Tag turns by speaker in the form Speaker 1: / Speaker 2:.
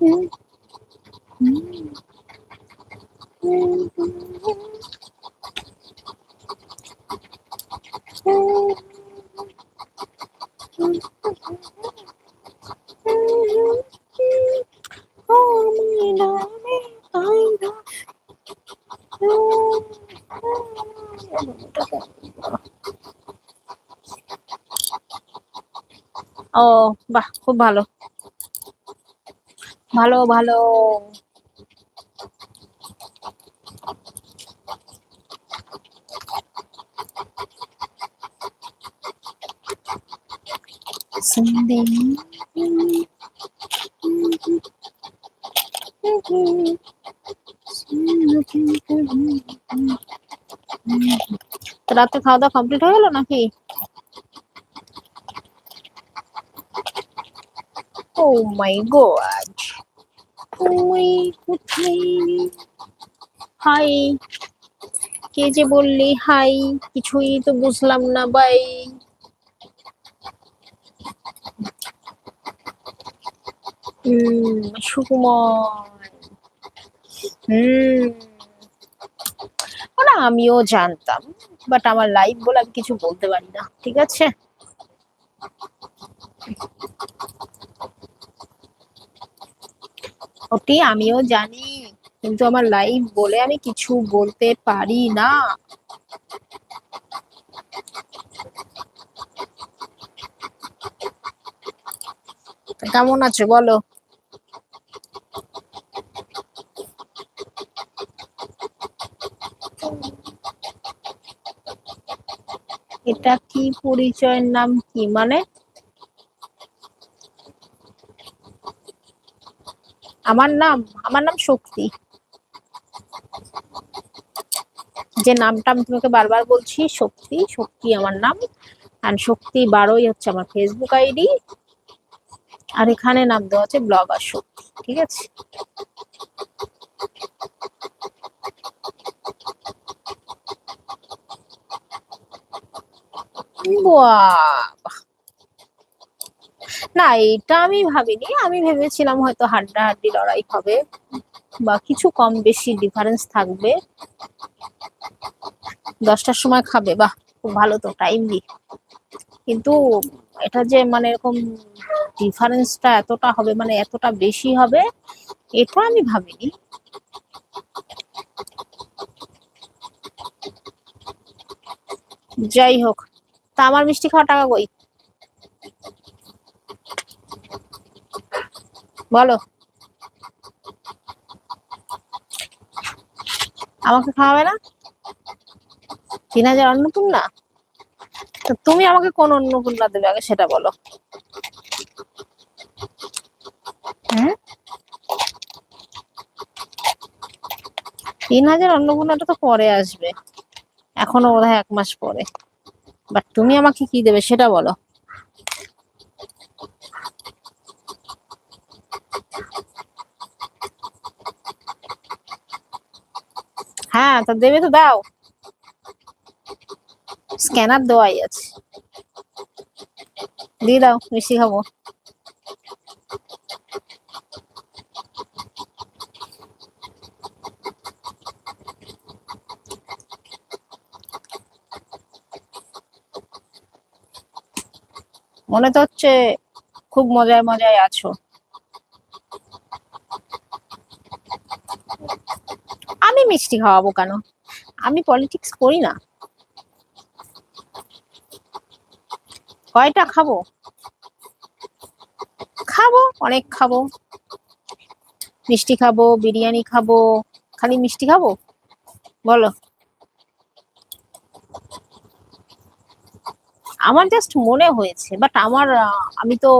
Speaker 1: ও বাহ, খুব ভালো, ভালো ভালো। রাতে খাওয়া দাওয়া কমপ্লিট হয়ে গেল নাকি? ও মাই গড, তুই কোথায়? হাই, কে যে বললি হাই? কিছুই তো বুঝলাম না ভাই। সুকুমার। হুম, ওটা আমিও জানতাম, বাট আমার লাইফ বলে আমি কিছু বলতে পারি না, ঠিক আছে? ওটি আমিও জানি, কিন্তু আমার লাইফ বলে আমি কিছু বলতে পারি না। কেমন আছো বলো? এটা কি পরিচয়ের নাম কি মানে? আমার নাম, আমার নাম শক্তি। যে নামটা আমি তোমাকে বারবার বলছি, শক্তি, শক্তি আমার নাম। আর শক্তি 12 হচ্ছে আমার ফেসবুক আইডি। আর এখানে নাম দেওয়া আছে ব্লগার শক্তি, ঠিক আছে? বাহ, না এটা আমি ভাবিনি, আমি ভেবেছিলাম হয়তো হাড্ডাহাড্ডি লড়াই হবে বা কিছু কম বেশি ডিফারেন্স থাকবে। 10টার সময় খাবে, বাহ, খুব ভালো তো, টাইম দি। কিন্তু এটা যে মানে এরকম ডিফারেন্সটা এতটা হবে, মানে এতটা বেশি হবে, এটা আমি ভাবিনি। যাই হোক, তা আমার মিষ্টি খাওয়া টাকা কই বলো? আমাকে খাওয়াবে না? 3000 অন্নপূর্ণা? তো তুমি আমাকে কোন অন্নপূর্ণা দেবে আগে সেটা বলো। হুম, 3000 অন্নপূর্ণাটা তো পরে আসবে, এখনো বোধহয় 1 মাস পরে। বাট তুমি আমাকে কি দেবে সেটা বলো। হ্যাঁ, তা দেবে তো দাও, স্ক্যানার দেওয়াই আছে, দিয়ে দাও, মিষ্টি খাবো। মনে তো হচ্ছে খুব মজায় মজায় আছো। আমি মিষ্টি খাওয়াবো কেন? আমি পলিটিক্স করি না। কয়টা খাবো? খাবো, অনেক খাবো। মিষ্টি খাবো, বিরিয়ানি খাবো, খালি মিষ্টি খাবো বলো? আমার জাস্ট মনে হয়েছে, বাট আমার আমি তো